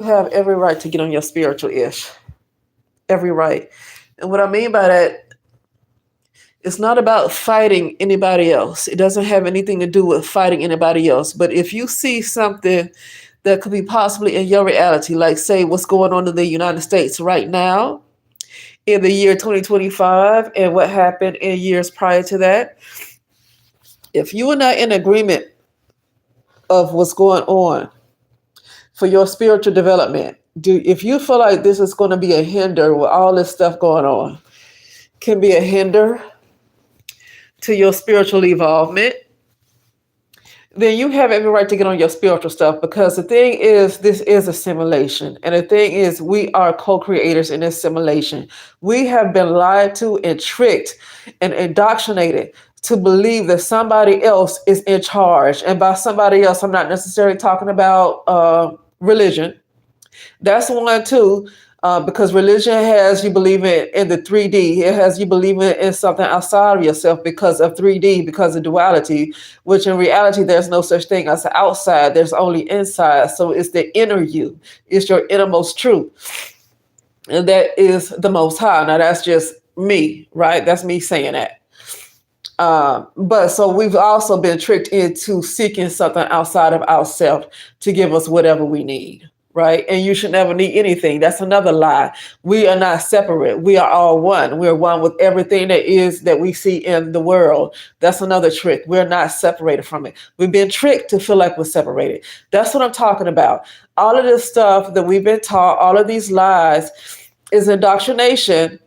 You have every right to get on your spiritual ish. Every right. And what I mean by that, it's not about fighting anybody else. It doesn't have anything to do with fighting anybody else. But if you see something that could be possibly in your reality, like say what's going on in the United States right now, in the year 2025, and what happened in years prior to that, if you are not in agreement of what's going on for your spiritual development, if you feel like this is going to be a hinder with all this stuff going on, can be a hinder to your spiritual evolvement, then you have every right to get on your spiritual stuff, because the thing is, this is a simulation. And the thing is, we are co-creators in this simulation. We have been lied to and tricked and indoctrinated to believe that somebody else is in charge. And by somebody else, I'm not necessarily talking about religion. That's one too, because religion has you believe in the 3D. It has you believing in something outside of yourself because of 3D, because of duality, which in reality, there's no such thing as the outside. There's only inside. So it's the inner you. It's your innermost truth. And that is the most high. Now, that's just me, right? That's me saying that. But so we've also been tricked into seeking something outside of ourselves to give us whatever we need, right? And you should never need anything. That's another lie. We are not separate. We are all one. We're one with everything that we see in the world. That's another trick. We're not separated from it. We've been tricked to feel like we're separated. That's what I'm talking about. All of this stuff that we've been taught, all of these lies, is indoctrination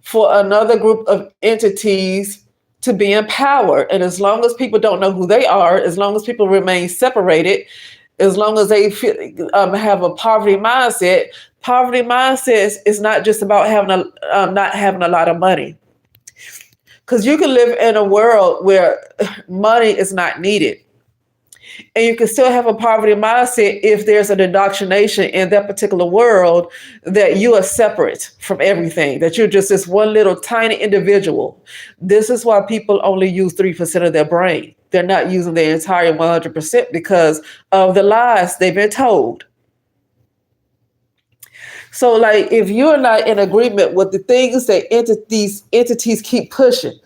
for another group of entities to be in power. And as long as people don't know who they are, as long as people remain separated, as long as they have a poverty mindset is not just about having not having a lot of money. Because you can live in a world where money is not needed. And you can still have a poverty mindset if there's an indoctrination in that particular world that you are separate from everything, that you're just this one little tiny individual. This is why people only use 3% of their brain. They're not using their entire 100% because of the lies they've been told. So, like, if you're not in agreement with the things that these entities keep pushing,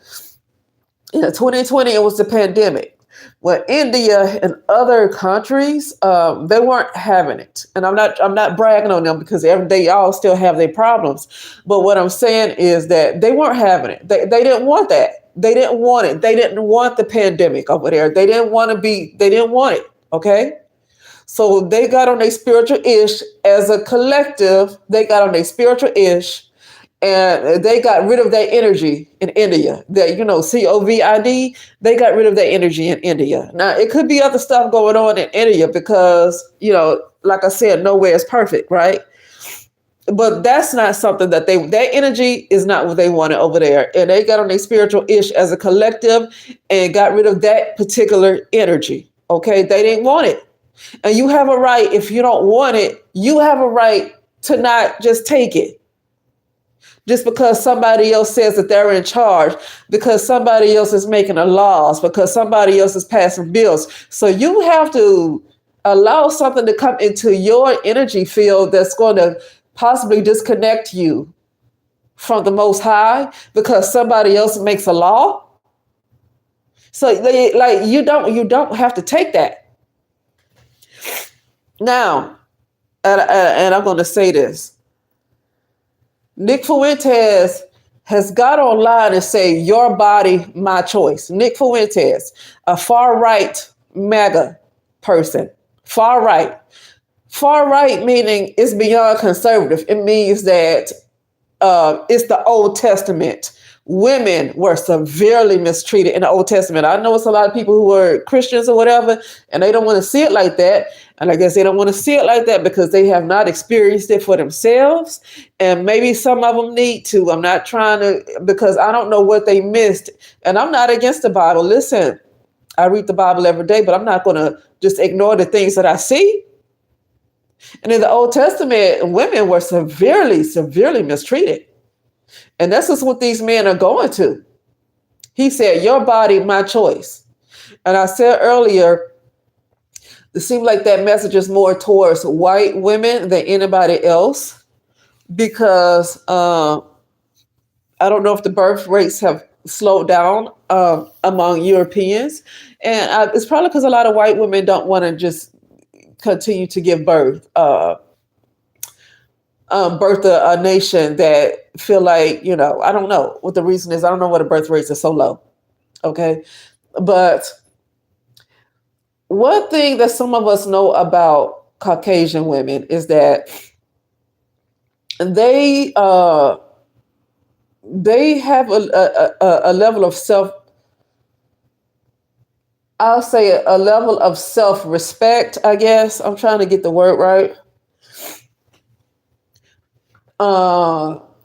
in 2020, it was the pandemic. Well, India and other countries, they weren't having it, and I'm not bragging on them because they all still have their problems. But what I'm saying is that they weren't having it. They didn't want that. They didn't want it. They didn't want the pandemic over there. They didn't want to be. They didn't want it. Okay. So they got on their spiritual ish as a collective. They got on their spiritual ish, and they got rid of that energy in India. That COVID, they got rid of that energy in India. Now it could be other stuff going on in India because like I said, nowhere is perfect, right? But that's not something that energy is not what they wanted over there, and they got on their spiritual ish as a collective and got rid of that particular energy. Okay, they didn't want it. And you have a right, if you don't want it, you have a right to not just take it. Just because somebody else says that they're in charge, because somebody else is making the laws, because somebody else is passing bills. So you have to allow something to come into your energy field that's going to possibly disconnect you from the Most High because somebody else makes a law. So you don't have to take that. Now, and I'm going to say this. Nick Fuentes has got online and say, "Your body, my choice." Nick Fuentes, a far right MAGA person. Far right. Far right meaning it's beyond conservative. It means that it's the Old Testament. Women were severely mistreated in the Old Testament. I know it's a lot of people who were Christians or whatever, and they don't want to see it like that. And I guess they don't want to see it like that because they have not experienced it for themselves. And maybe some of them need to. I'm not trying to, because I don't know what they missed. And I'm not against the Bible. Listen, I read the Bible every day, but I'm not going to just ignore the things that I see. And in the Old Testament, women were severely, severely mistreated. And this is what these men are going to. He said, "Your body, my choice." And I said earlier, It seems like that message is more towards white women than anybody else because I don't know if the birth rates have slowed down among Europeans. And it's probably because a lot of white women don't want to just continue to give birth. Birth a nation that feel like, I don't know what the reason is. I don't know why the birth rates are so low. Okay. But one thing that some of us know about Caucasian women is that they have a level of I'll say a level of self-respect, I guess. I'm trying to get the word right.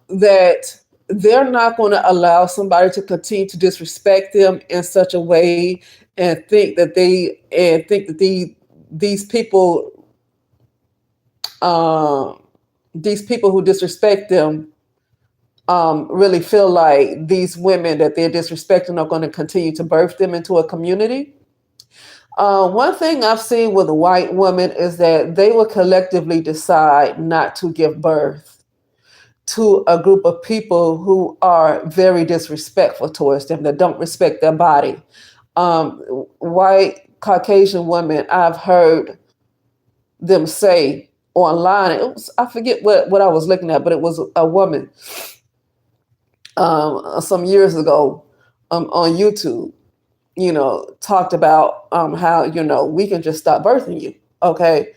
That they're not going to allow somebody to continue to disrespect them in such a way and think that these people who disrespect them really feel like these women that they're disrespecting are going to continue to birth them into a community. One thing I've seen with white women is that they will collectively decide not to give birth to a group of people who are very disrespectful towards them, that don't respect their body. White Caucasian women, I've heard them say online, I forget what I was looking at, but it was a woman some years ago on YouTube, talked about how, we can just stop birthing you. Okay.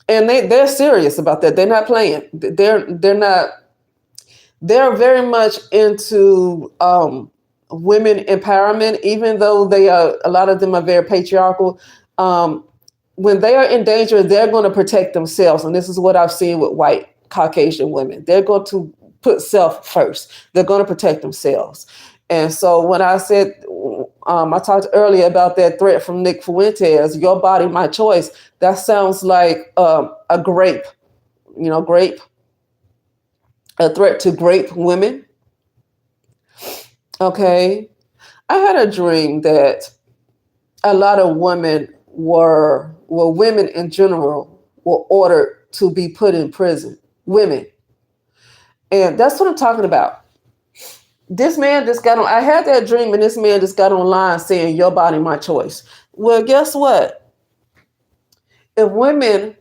And they're serious about that. They're not playing. They're very much into women empowerment, even though a lot of them are very patriarchal. When they are in danger, they're going to protect themselves. And this is what I've seen with white Caucasian women. They're going to put self first. They're going to protect themselves. And so when I said, I talked earlier about that threat from Nick Fuentes, your body, my choice, that sounds like a grape, a threat to grape women. Okay. I had a dream that a lot of women women in general were ordered to be put in prison. Women. And that's what I'm talking about. This man just got on, I had that dream and this man just got online saying, your body, my choice. Well, guess what? If women,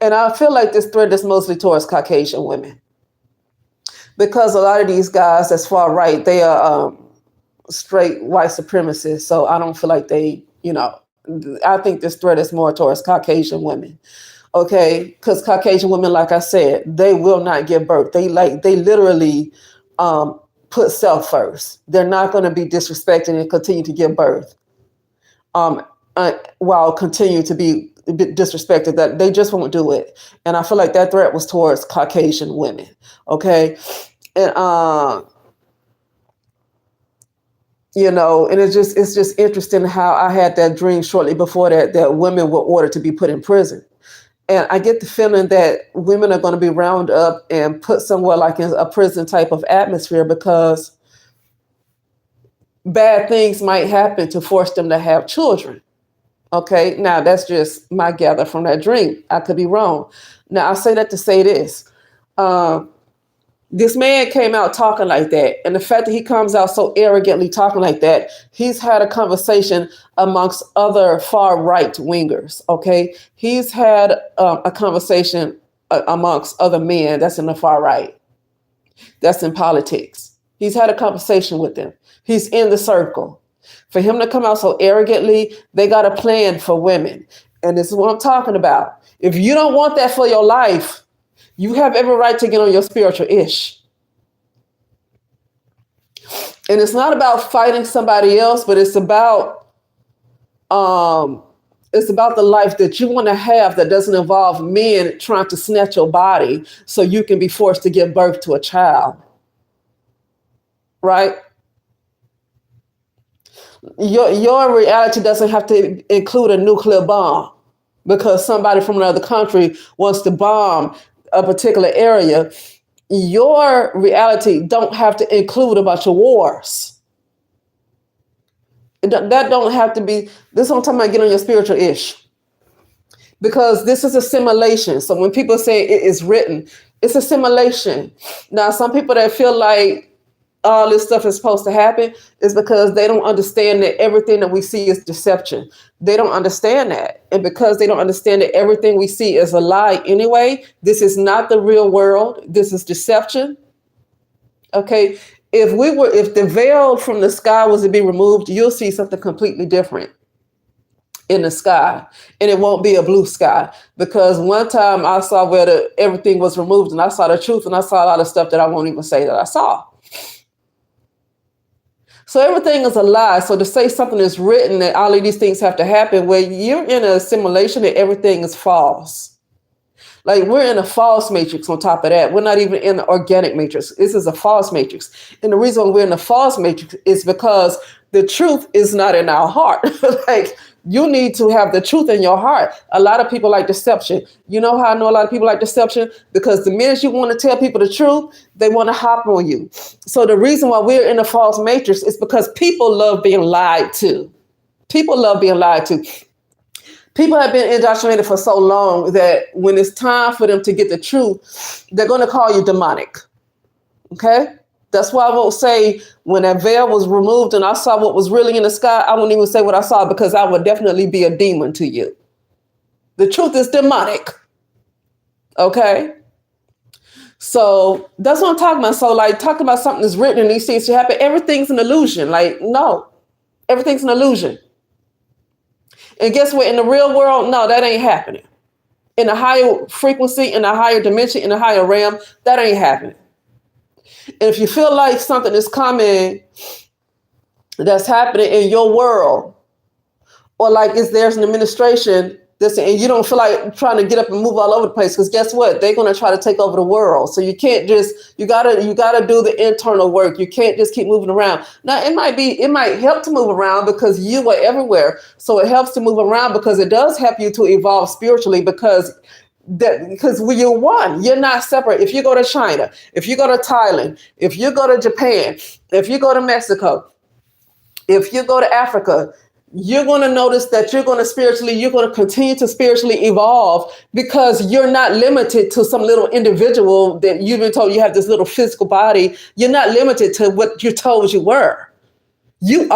and I feel like this threat is mostly towards Caucasian women, because a lot of these guys that's far right, they are straight white supremacists. So I don't feel like they, I think this threat is more towards Caucasian women. Okay. Because Caucasian women, like I said, they will not give birth. They literally, put self first. They're not going to be disrespected and continue to give birth while continue to be disrespected. That they just won't do it. And I feel like that threat was towards Caucasian women. Okay. And, and it's just interesting how I had that dream shortly before that women were ordered to be put in prison. And I get the feeling that women are going to be rounded up and put somewhere like in a prison type of atmosphere because bad things might happen to force them to have children. Okay. Now that's just my gather from that dream. I could be wrong. Now I say that to say this. This man came out talking like that. And the fact that he comes out so arrogantly talking like that, he's had a conversation amongst other far right wingers. Okay. He's had a conversation amongst other men that's in the far right. That's in politics. He's had a conversation with them. He's in the circle. For him to come out so arrogantly, they got a plan for women. And this is what I'm talking about. If you don't want that for your life, you have every right to get on your spiritual ish. And it's not about fighting somebody else, but it's about the life that you want to have that doesn't involve men trying to snatch your body so you can be forced to give birth to a child. Right? Your reality doesn't have to include a nuclear bomb because somebody from another country wants to bomb a particular area. Your reality don't have to include a bunch of wars. That don't have to be, this is what I'm talking about, get on your spiritual ish. because this is a simulation. So when people say it is written, it's a simulation. Now, some people that feel like all this stuff is supposed to happen is because they don't understand that everything that we see is deception. They don't understand that. And because they don't understand that everything we see is a lie anyway, this is not the real world. This is deception. Okay. If the veil from the sky was to be removed, you'll see something completely different in the sky, and it won't be a blue sky, because one time I saw where everything was removed, and I saw the truth, and I saw a lot of stuff that I won't even say that I saw. So everything is a lie. So to say something is written that all of these things have to happen, where you're in a simulation that everything is false. Like, we're in a false matrix on top of that. We're not even in the organic matrix. This is a false matrix. And the reason we're in the false matrix is because the truth is not in our heart. Like, you need to have the truth in your heart. A lot of people like deception. You know how I know a lot of people like deception? Because the minute you want to tell people the truth, they want to hop on you. So the reason why we're in a false matrix is because people love being lied to. People love being lied to. People have been indoctrinated for so long that when it's time for them to get the truth, they're going to call you demonic. Okay? That's why I won't say when that veil was removed and I saw what was really in the sky, I won't even say what I saw, because I would definitely be a demon to you. The truth is demonic. Okay? So that's what I'm talking about. So, like, talking about something that's written and these things should happen, everything's an illusion. Like, no, everything's an illusion. And guess what? In the real world, no, that ain't happening. In a higher frequency, in a higher dimension, in a higher realm, that ain't happening. And if you feel like something is coming that's happening in your world, or like there's an administration and you don't feel like trying to get up and move all over the place, because guess what? They're going to try to take over the world. So you can't just, you gotta do the internal work. You can't just keep moving around. Now, it might help to move around because you are everywhere. So it helps to move around because it does help you to evolve spiritually, because you're one, you're not separate. If you go to China, if you go to Thailand, if you go to Japan, if you go to Mexico, if you go to Africa, you're going to notice that you're going to continue to spiritually evolve, because you're not limited to some little individual that you've been told you have this little physical body. You're not limited to what you're told you were. You're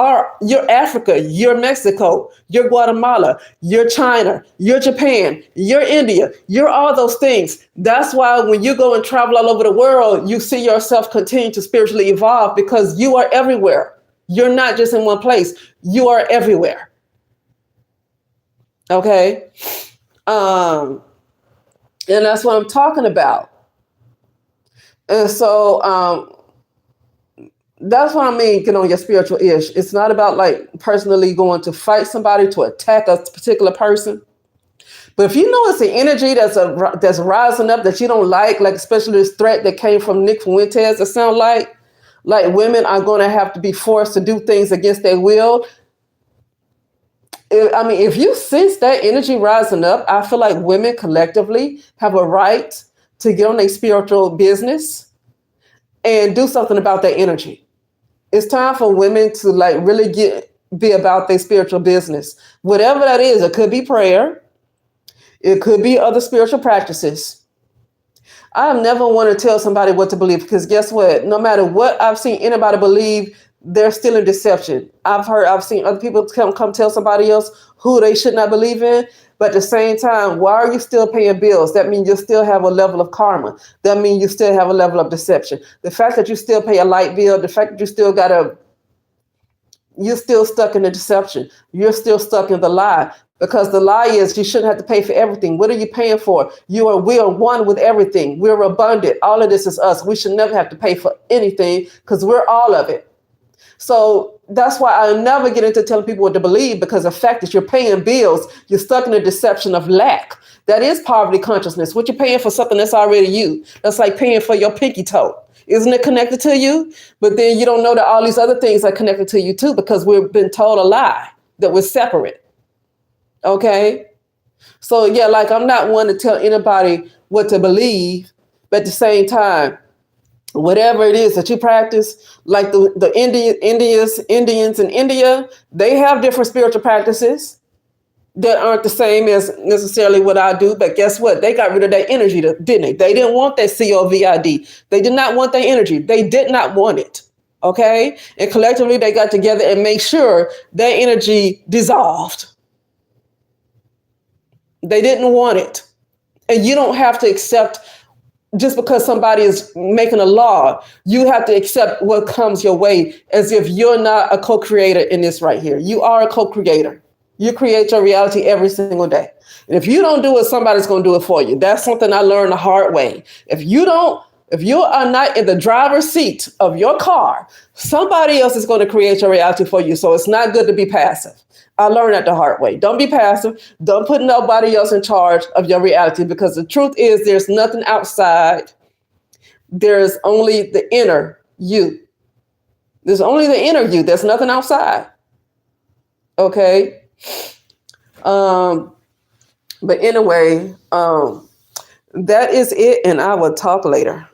Africa, you're Mexico, you're Guatemala, you're China, you're Japan, you're India, you're all those things. That's why when you go and travel all over the world, you see yourself continue to spiritually evolve, because you are everywhere. You're not just in one place. You are everywhere. Okay? And that's what I'm talking about. And so that's what I mean, get on your spiritual ish. It's not about like personally going to fight somebody, to attack a particular person. But if you know it's an energy that's rising up that you don't like especially this threat that came from Nick Fuentes, that sound like women are going to have to be forced to do things against their will. If you sense that energy rising up, I feel like women collectively have a right to get on their spiritual business and do something about that energy. It's time for women to really be about their spiritual business. Whatever that is, it could be prayer. It could be other spiritual practices. I have never wanted to tell somebody what to believe, because guess what? No matter what I've seen anybody believe, they're still in deception. I've seen other people come tell somebody else who they should not believe in. But at the same time, why are you still paying bills? That means you still have a level of karma. That means you still have a level of deception. The fact that you still pay a light bill, the fact that you're still stuck in the deception. You're still stuck in the lie. Because the lie is you shouldn't have to pay for everything. What are you paying for? We are one with everything. We're abundant. All of this is us. We should never have to pay for anything, because we're all of it. So that's why I never get into telling people what to believe, because the fact that you're paying bills, you're stuck in the deception of lack. That is poverty consciousness. What you're paying for something that's already you. That's like paying for your pinky toe. Isn't it connected to you? But then you don't know that all these other things are connected to you too, because we've been told a lie that we're separate. Okay? So yeah, I'm not one to tell anybody what to believe, but at the same time, whatever it is that you practice, like the Indians in India, they have different spiritual practices. that aren't the same as necessarily what I do. But guess what? They got rid of their energy, didn't they? They didn't want that COVID. They did not want their energy. They did not want it. Okay. And collectively, they got together and made sure their energy dissolved. They didn't want it. And you don't have to accept just because somebody is making a law, you have to accept what comes your way as if you're not a co-creator in this right here. You are a co-creator. You create your reality every single day. And if you don't do it, somebody's going to do it for you. That's something I learned the hard way. If you are not in the driver's seat of your car, somebody else is going to create your reality for you. So it's not good to be passive. I learned that the hard way. Don't be passive. Don't put nobody else in charge of your reality, because the truth is there's nothing outside. There's only the inner you. There's only the inner you. There's nothing outside. Okay. But anyway, that is it. And I will talk later.